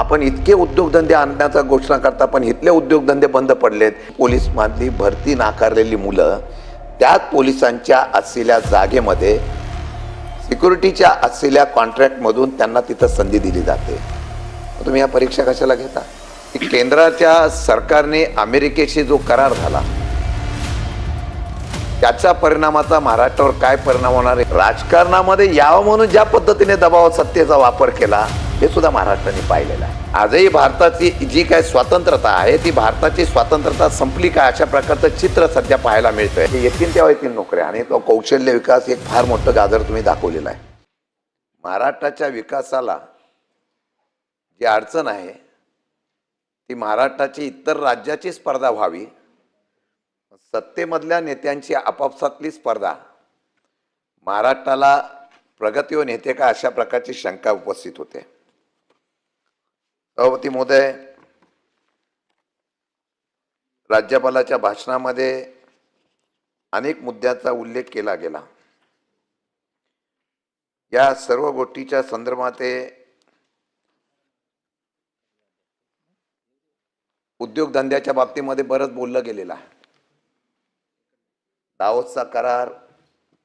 आपण इतके उद्योगधंदे आणण्याचा घोषणा करता पण इथले उद्योगधंदे बंद पडलेत। पोलीस मधली भरती नाकारलेली मुलं त्यात पोलिसांच्या असलेल्या जागेमध्ये सिक्युरिटीच्या असलेल्या कॉन्ट्रॅक्ट मधून त्यांना तिथं संधी दिली जाते। तुम्ही या परीक्षा कशाला घेता? केंद्राच्या सरकारने अमेरिकेशी जो करार झाला त्याचा परिणामाचा महाराष्ट्रावर काय परिणाम होणार आहे? राजकारणामध्ये यावं म्हणून ज्या पद्धतीने दबाव सत्तेचा वापर केला हे सुद्धा महाराष्ट्राने पाहिलेलं आहे। आजही भारताची जी काय स्वातंत्र्यता आहे ती भारताची स्वातंत्र्यता संपली का अशा प्रकारचं चित्र सध्या पाहायला मिळतंय। येतील तेव्हा येतील नोकऱ्या आणि तो कौशल्य विकास एक फार मोठं गाजर तुम्ही दाखवलेलं आहे। महाराष्ट्राच्या विकासाला जी अडचण आहे ती महाराष्ट्राची इतर राज्याची स्पर्धा व्हावी, सत्तेमधल्या नेत्यांची आपापसातली स्पर्धा महाराष्ट्राला प्रगतीवर नेते का अशा प्रकारची शंका उपस्थित होते। सभापती महोदय, राज्यपालाच्या भाषणामध्ये अनेक मुद्द्यांचा उल्लेख केला गेला। या सर्व गोष्टीच्या संदर्भात उद्योगधंद्याच्या बाबतीमध्ये बरंच बोललं गेलेलं आहे। दावोसचा करार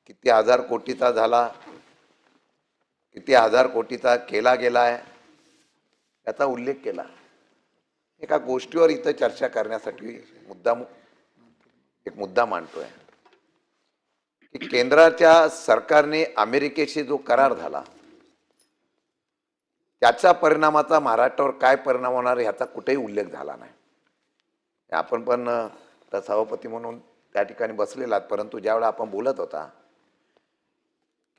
किती हजार कोटीचा झाला, किती हजार कोटीचा केला गेलाय याचा उल्लेख केला। एका गोष्टीवर इथं चर्चा करण्यासाठी एक मुद्दा मांडतोय की केंद्राच्या सरकारने अमेरिकेशी जो करार झाला त्याचा परिणामाचा महाराष्ट्रावर काय परिणाम होणार याचा कुठेही उल्लेख झाला नाही। आपण पण सभापती म्हणून त्या ठिकाणी बसलेला, परंतु ज्यावेळेला आपण बोलत होता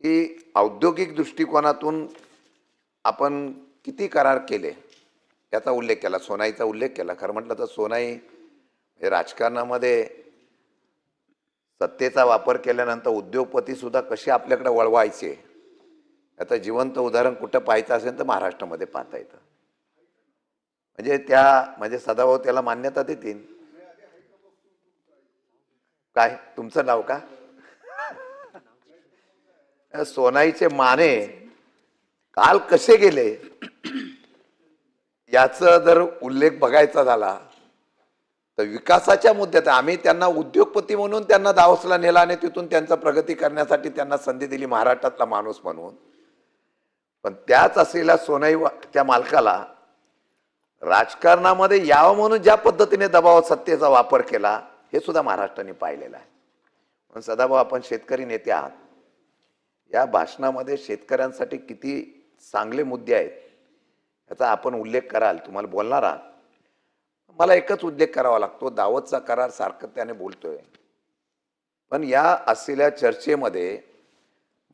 की औद्योगिक दृष्टिकोनातून आपण किती करार केले याचा उल्लेख केला, सोनाईचा उल्लेख केला। खरं म्हटलं तर सोनाई राजकारणामध्ये सत्तेचा वापर केल्यानंतर उद्योगपती सुद्धा कसे आपल्याकडे वळवायचे याचं जिवंत उदाहरण कुठं पाहायचं असेल तर महाराष्ट्रामध्ये पाहता येतं। म्हणजे सदाभाऊ त्याला मान्यता देतील। काय तुमचं नाव का? सोनाईचे माने काल कसे गेले याचा जर उल्लेख बघायचा झाला तर विकासाच्या मुद्द्यात आम्ही त्यांना उद्योगपती म्हणून त्यांना दावोसला नेला आणि तिथून त्यांचा प्रगती करण्यासाठी त्यांना संधी दिली महाराष्ट्रातला माणूस म्हणून। पण त्याच असलेल्या सोनाईच्या मालकाला राजकारणामध्ये यावं म्हणून ज्या पद्धतीने दबाव सत्तेचा वापर केला हे सुद्धा महाराष्ट्राने पाहिलेलं आहे। पण सदाभाऊ, आपण शेतकरी नेते आहात, या भाषणामध्ये शेतकऱ्यांसाठी किती चांगले मुद्दे आहेत याचा आपण उल्लेख कराल, तुम्हाला बोलणार आहात। मला एकच उल्लेख करावा लागतो, दावोसचा करार सातत्याने बोलतोय, पण या असलेल्या चर्चेमध्ये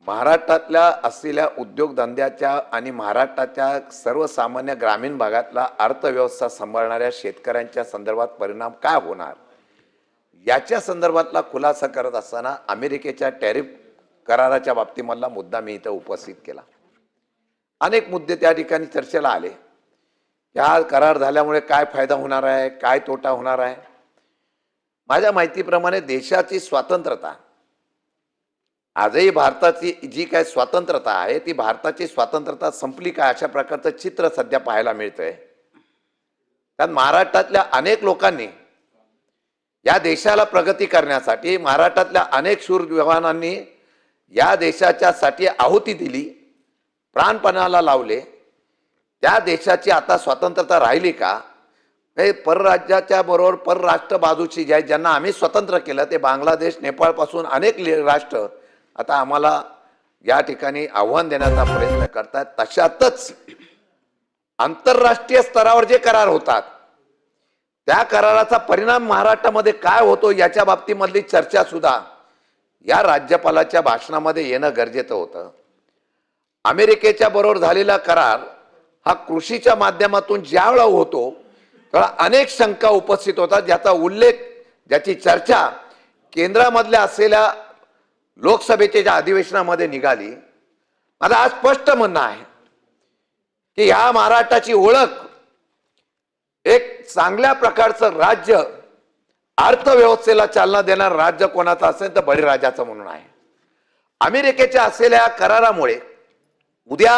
महाराष्ट्रातल्या असलेल्या उद्योगधंद्याच्या आणि महाराष्ट्राच्या सर्वसामान्य ग्रामीण भागातला अर्थव्यवस्था सांभाळणाऱ्या शेतकऱ्यांच्या संदर्भात परिणाम काय होणार याच्या संदर्भातला खुलासा करत असताना अमेरिकेच्या टॅरिफ कराराच्या बाबतीमधला मुद्दा मी इथं उपस्थित केला। अनेक मुद्दे त्या ठिकाणी चर्चेला आले। या करार झाल्यामुळे काय फायदा होणार आहे, काय तोटा होणार आहे? माझ्या माहितीप्रमाणे देशाची स्वातंत्र्यता, आजही भारताची जी काय स्वातंत्र्यता आहे ती भारताची स्वातंत्र्यता संपली का अशा प्रकारचं चित्र सध्या पाहायला मिळतंय। त्यात महाराष्ट्रातल्या अनेक लोकांनी या देशाला प्रगती करण्यासाठी, महाराष्ट्रातल्या अनेक शूर जवानांनी या देशाच्या साठी आहुती दिली, प्राणपणाला लावले। त्या देशाची आता स्वातंत्र्यता राहिली का? हे परराज्याच्या बरोबर परराष्ट्र बाजूची ज्यांना आम्ही स्वतंत्र केलं ते बांगलादेश, नेपाळ पासून अनेक राष्ट्र आता आम्हाला या ठिकाणी आव्हान देण्याचा प्रयत्न करतात। तशातच आंतरराष्ट्रीय स्तरावर जे करार होतात त्या कराराचा परिणाम महाराष्ट्रामध्ये काय होतो याच्या बाबतीमधली चर्चा सुद्धा या राज्यपालाच्या भाषणामध्ये येणं गरजेचं होतं। अमेरिकेच्या बरोबर झालेला करार हा कृषीच्या माध्यमातून ज्यावेळेला होतो तेव्हा अनेक शंका उपस्थित होतात, ज्याचा उल्लेख, ज्याची चर्चा केंद्रामधल्या असलेल्या लोकसभेच्या अधिवेशनामध्ये निघाली। माझं आज स्पष्ट म्हणणं आहे की ह्या महाराष्ट्राची ओळख एक चांगल्या प्रकारचं राज्य, अर्थव्यवस्थेला चालना देणार राज्य कोणाचं असेल तर बळीराजाचं म्हणून आहे। अमेरिकेच्या असलेल्या करारामुळे उद्या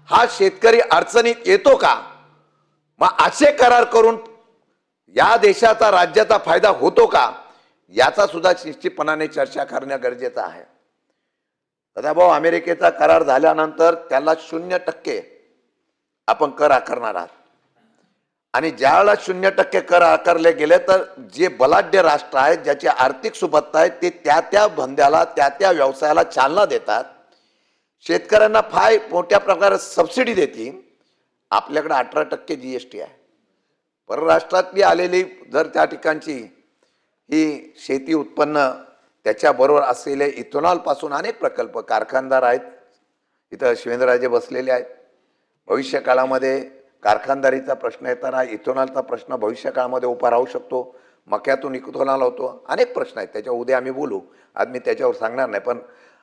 हा शेतकरी अडचणीत येतो का मग असे करार करून या देशाचा राज्याचा फायदा होतो का याचा सुद्धा निश्चितपणाने चर्चा करणं गरजेचं आहे. सदाभाऊ, अमेरिकेचा करार झाल्यानंतर त्याला 0% आपण कर आकारणार आहात आणि ज्यावेळेला 0% कर आकारले गेले तर जे बलाढ्य राष्ट्र आहेत, ज्याची आर्थिक सुबत्ता आहे, ते त्या धंद्याला त्या व्यवसायाला चालना देतात, शेतकऱ्यांना फार मोठ्या प्रकारे सबसिडी देतील. आपल्याकडे 18% GST आहे. परराष्ट्रातली आलेली जर त्या ठिकाणची ही शेती उत्पन्न त्याच्याबरोबर असलेले इथेनॉल पासून अनेक प्रकल्प कारखानदार आहेत, इथं शिवेंद्रराजे बसलेले आहेत. भविष्य काळामध्ये कारखानदारीचा प्रश्न येताना इथेनॉलचा प्रश्न भविष्य काळामध्ये उभा राहू शकतो. मक्यातून इथेनॉल होतो, अनेक प्रश्न आहेत. त्याच्या उद्या आम्ही बोलू, आज मी त्याच्यावर सांगणार नाही. पण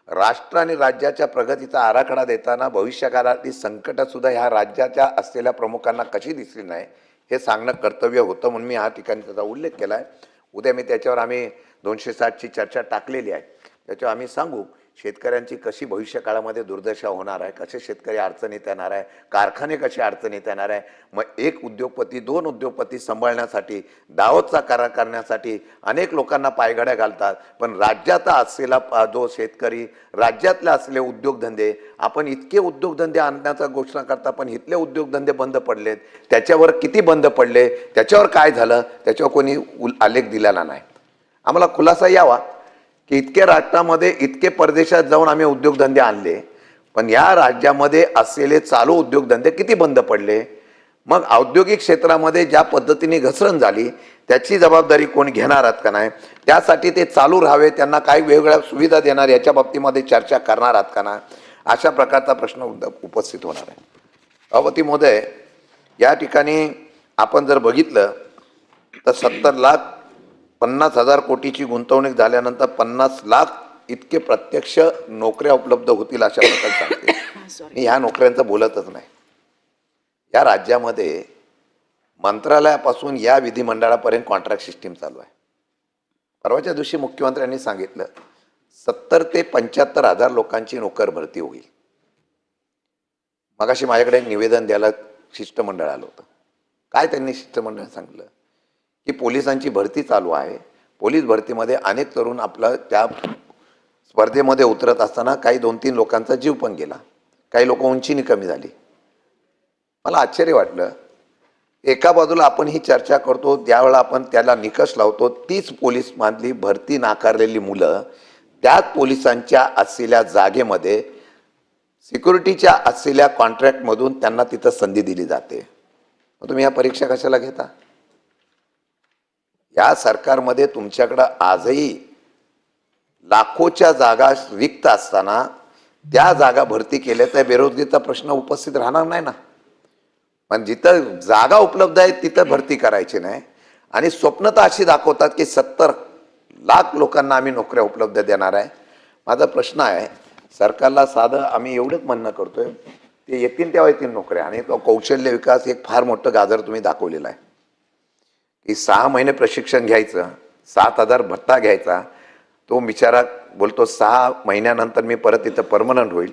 राष्ट्र आणि राज्याच्या प्रगतीचा आराखडा देताना भविष्य काळातली संकट सुद्धा ह्या राज्याच्या असलेल्या प्रमुखांना कशी दिसली नाही हे सांगणं कर्तव्य होतं, म्हणून मी ह्या ठिकाणी त्याचा उल्लेख केला आहे. उद्या मी त्याच्यावर आम्ही 260ची चर्चा टाकलेली आहे. त्याच्यावर आम्ही सांगू शेतकऱ्यांची कशी भविष्य काळामध्ये दुर्दशा होणार आहे, कसे शेतकरी अडचणीत येणार आहे, कारखाने कसे अडचणीत येणार आहे. मग एक उद्योगपती 2 उद्योगपती सांभाळण्यासाठी दावतचा करार करण्यासाठी अनेक लोकांना पायघड्या घालतात. पण राज्याचा असलेला जो शेतकरी, राज्यातले असलेले उद्योगधंदे, आपण इतके उद्योगधंदे आणण्याचा घोषणा करता पण इथले उद्योगधंदे बंद पडलेत. त्याच्यावर किती बंद पडले, त्याच्यावर काय झालं, त्याच्यावर कोणी आलेख दिलेला नाही. आम्हाला खुलासा यावा की इतके राष्ट्रामध्ये इतके परदेशात जाऊन आम्ही उद्योगधंदे आणले, पण या राज्यामध्ये असलेले चालू उद्योगधंदे किती बंद पडले. मग औद्योगिक क्षेत्रामध्ये ज्या पद्धतीने घसरण झाली त्याची जबाबदारी कोण घेणार आहात का नाही, त्यासाठी ते चालू राहावे, त्यांना काही वेगवेगळ्या सुविधा देणार याच्या बाबतीमध्ये चर्चा करणार आहात का नाही, अशा प्रकारचा प्रश्न उपस्थित होणार आहे. सभापती महोदय, या ठिकाणी आपण जर बघितलं तर 70,50,000 कोटीची गुंतवणूक झाल्यानंतर 50 लाख इतके प्रत्यक्ष नोकऱ्या उपलब्ध होतील अशा प्रकारे सांगते. मी ह्या नोकऱ्यांचं बोलतच नाही. या राज्यामध्ये मंत्रालयापासून या विधिमंडळापर्यंत कॉन्ट्रॅक्ट सिस्टीम चालू आहे. परवाच्या दिवशी मुख्यमंत्र्यांनी सांगितलं 70 ते 75,000 लोकांची नोकर भरती होईल. मगाशी माझ्याकडे निवेदन द्यायला शिष्टमंडळ आलं होतं. काय त्यांनी शिष्टमंडळ सांगितलं की पोलिसांची भरती चालू आहे. पोलीस भरतीमध्ये अनेक तरुण आपलं त्या स्पर्धेमध्ये उतरत असताना काही 2-3 लोकांचा जीव पण गेला, काही लोक उंचीने कमी झाली. मला आश्चर्य वाटलं. एका बाजूला आपण ही चर्चा करतो, ज्यावेळेला आपण त्याला निकष लावतो, तीच पोलीस मधली भरती नाकारलेली मुलं त्याच पोलिसांच्या असलेल्या जागेमध्ये सिक्युरिटीच्या असलेल्या कॉन्ट्रॅक्टमधून त्यांना तिथं संधी दिली जाते. मग तुम्ही या परीक्षा कशाला घेता. या सरकारमध्ये तुमच्याकडं आजही लाखोच्या जागा रिक्त असताना त्या जागा भरती केल्या तर बेरोजगारीचा प्रश्न उपस्थित राहणार नाही ना. पण जिथं जागा उपलब्ध आहे तिथं भरती करायची नाही आणि स्वप्न तर अशी दाखवतात की 70 लाख लोकांना आम्ही नोकऱ्या उपलब्ध देणार आहे. माझा प्रश्न आहे सरकारला, साधं आम्ही एवढंच म्हणणं करतोय, ते येतील तेव्हा येतील नोकऱ्या. आणि तो कौशल्य विकास एक फार मोठं गाजर तुम्ही दाखवलेलं आहे की 6 महिने प्रशिक्षण घ्यायचं, 7,000 भत्ता घ्यायचा. तो बिचारा बोलतो 6 महिन्यानंतर मी परत इथं परमनंट होईल.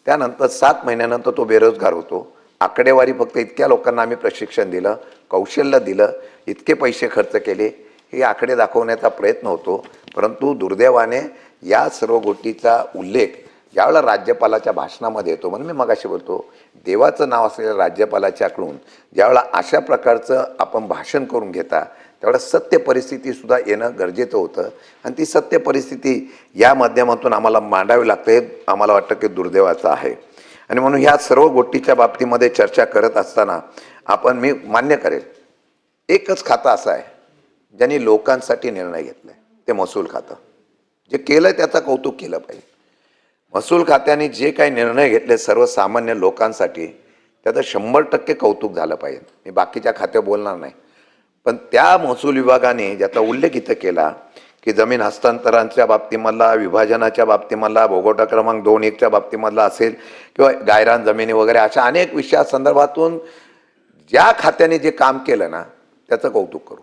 त्यानंतर 7 महिन्यानंतर तो बेरोजगार होतो. आकडेवारी फक्त इतक्या लोकांना आम्ही प्रशिक्षण दिलं, कौशल्य दिलं, इतके पैसे खर्च केले, हे आकडे दाखवण्याचा प्रयत्न होतो. परंतु दुर्दैवाने या सर्व गोष्टीचा उल्लेख ज्यावेळेला राज्यपालाच्या भाषणामध्ये येतो, म्हणून मी मगाशी बोलतो देवाचं नाव असलेल्या राज्यपालाच्याकडून ज्यावेळेला अशा प्रकारचं आपण भाषण करून घेता त्यावेळेला सत्य परिस्थिती सुद्धा येणं गरजेचं होतं. आणि ती सत्य परिस्थिती या माध्यमातून आम्हाला मांडावी लागते. आम्हाला वाटतं की दुर्दैवाचं आहे. आणि म्हणून ह्या सर्व गोष्टीच्या बाबतीमध्ये चर्चा करत असताना मी मान्य करेल, एकच खातं असं आहे ज्यांनी लोकांसाठी निर्णय घेतलाय, ते महसूल खातं. जे केलं त्याचं कौतुक केलं पाहिजे. महसूल खात्याने जे काही निर्णय घेतले सर्वसामान्य लोकांसाठी त्याचं 100% कौतुक झालं पाहिजे. मी बाकीच्या खात्यावर बोलणार नाही. पण त्या महसूल विभागाने ज्याचा उल्लेख इथं केला की जमीन हस्तांतरांच्या बाबतीमधला, विभाजनाच्या बाबतीमधला, भोगवटा क्रमांक 2-1च्या बाबतीमधला असेल किंवा गायरान जमिनी वगैरे अशा अनेक विषयासंदर्भातून ज्या खात्याने जे काम केलं ना त्याचं कौतुक करू.